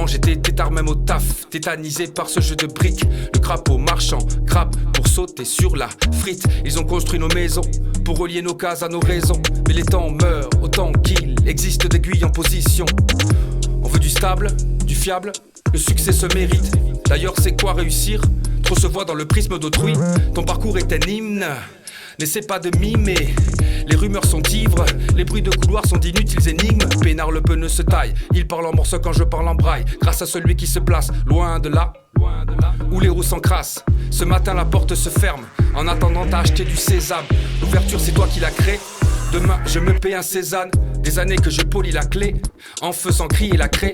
Avant j'étais tétard même au taf, tétanisé par ce jeu de briques. Le crapaud marchand grappe pour sauter sur la frite. Ils ont construit nos maisons pour relier nos cases à nos raisons. Mais les temps meurent autant qu'il existe d'aiguilles en position. On veut du stable, du fiable, le succès se mérite. D'ailleurs c'est quoi réussir? Trop se voit dans le prisme d'autrui. Ton parcours est un hymne, n'essaie pas de mimer. Les rumeurs sont ivres, les bruits de couloir sont d'inutiles énigmes. Pénard le pneu se taille, il parle en morceaux quand je parle en braille. Grâce à celui qui se place loin de là où les roues s'encrassent. Ce matin la porte se ferme, en attendant t'as acheté du sésame. L'ouverture c'est toi qui l'as créée. Demain je me paie un Cézanne. Des années que je polis la clé en faisant crier la craie.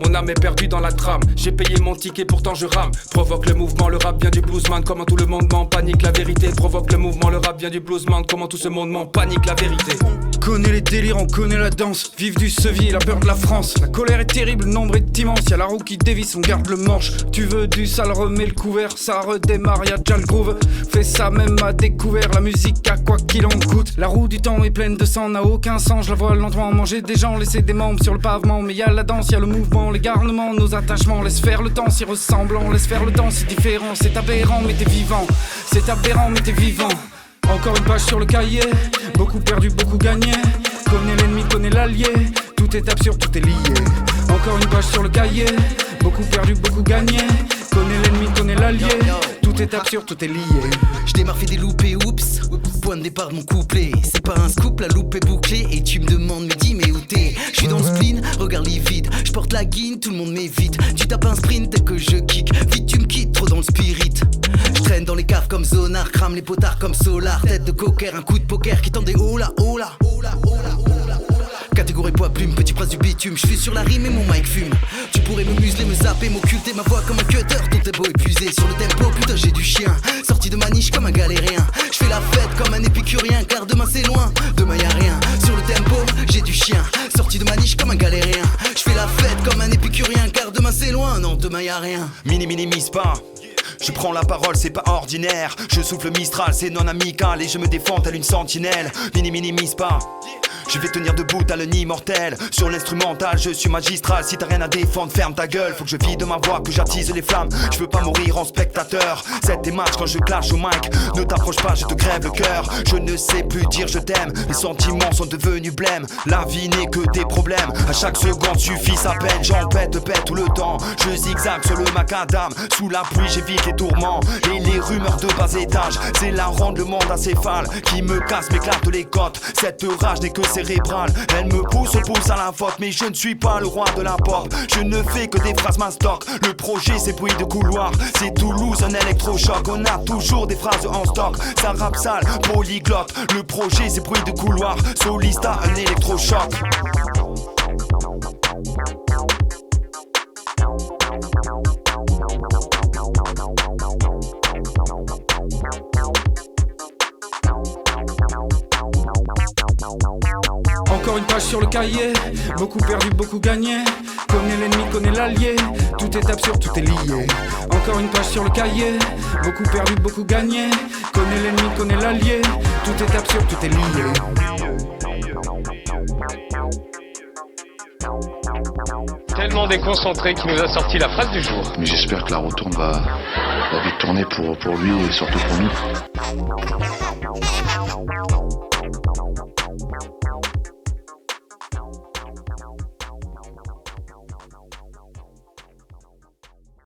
Mon âme est perdue dans la trame. J'ai payé mon ticket pourtant je rame. Provoque le mouvement, le rap vient du bluesman. Comment tout le monde m'en panique, la vérité. Provoque le mouvement, le rap vient du bluesman. Comment tout ce monde m'en panique, la vérité. On connaît les délires, on connaît la danse. Vive du sevier, la peur de la France. La colère est terrible, le nombre est immense. Y'a la roue qui dévisse, on garde le manche. Tu veux du sale, remets le couvert. Ça redémarre, y'a déjà le groove. Fais ça même à découvert. La musique à quoi qu'il en coûte. La roue du temps est pleine de sang, n'a aucun sens. Je la vois lentement manger des gens, laisser des membres sur le pavement. Mais y'a la danse, y'a le mouvement, les garnements, nos attachements. Laisse faire le temps si ressemblant, laisse faire le temps si différent. C'est aberrant mais t'es vivant, c'est aberrant mais t'es vivant. Encore une page sur le cahier, beaucoup perdu, beaucoup gagné. Connais l'ennemi, connais l'allié, tout est absurde, tout est lié. Encore une page sur le cahier, beaucoup perdu, beaucoup gagné. Connais l'ennemi, connais l'allié, tout est absurde, tout est lié. Je démarre fait des loupés, oups. Point de départ de mon couplet. C'est pas un scoop, la loupe est bouclée. Et tu me demandes, me dis mais où t'es? Je suis dans le spleen, regarde les vides. Je porte la guine, tout le monde m'évite. Tu tapes un sprint dès que je kick. Vite tu me quittes, trop dans le spirit. Je traîne dans les caves comme Zonar, crame les potards comme Solar. Tête de cocker, un coup de poker qui tend des oh là, oh là, oh là, oh là, oh là. Catégorie poids plume, petit prince du bitume. Je suis sur la rime et mon mic fume. Tu pourrais me museler, me zapper, m'occulter ma voix comme un cutter. Ton tempo épuisé sur le tempo, putain j'ai du chien. Sorti de ma niche comme un galérien. Je fais la fête comme un épicurien, car demain c'est loin, demain y'a rien. Sur le tempo, j'ai du chien. Sorti de ma niche comme un galérien. Je fais la fête comme un épicurien, car demain c'est loin, non demain y'a rien. Minimise pas. Je prends la parole, c'est pas ordinaire. Je souffle Mistral, c'est non amical. Et je me défends telle une sentinelle. Minimise pas. Je vais tenir debout, t'as le nid mortel. Sur l'instrumental, je suis magistral. Si t'as rien à défendre, ferme ta gueule. Faut que je vide ma voix, que j'attise les flammes. Je veux pas mourir en spectateur. C'est tes matchs quand je clash au mic. Ne t'approche pas, je te crève le cœur. Je ne sais plus dire je t'aime. Les sentiments sont devenus blêmes. La vie n'est que des problèmes. À chaque seconde suffit sa peine. J'en pète tout le temps. Je zigzag sur le macadam. Sous la pluie, j'évite les tourments. Et les rumeurs de bas étage. C'est la ronde, le monde acéphale. Qui me casse, m'éclate les côtes. Cette rage n'est que cérébrale. Elle me pousse à la faute. Mais je ne suis pas le roi de la pop. Je ne fais que des phrases mastoc. Le projet c'est bruit de couloir. C'est Toulouse, un électrochoc. On a toujours des phrases en stock. Ça rappe sale, polyglotte. Le projet c'est bruit de couloir. Solista, un électrochoc. Encore une page sur le cahier, beaucoup perdu, beaucoup gagné. Connais l'ennemi, connais l'allié, tout est absurde, tout est lié. Encore une page sur le cahier, beaucoup perdu, beaucoup gagné. Connais l'ennemi, connais l'allié, tout est absurde, tout est lié. Tellement déconcentré qu'il nous a sorti la phrase du jour. Mais j'espère que la retourne va vite tourner pour lui et surtout pour nous.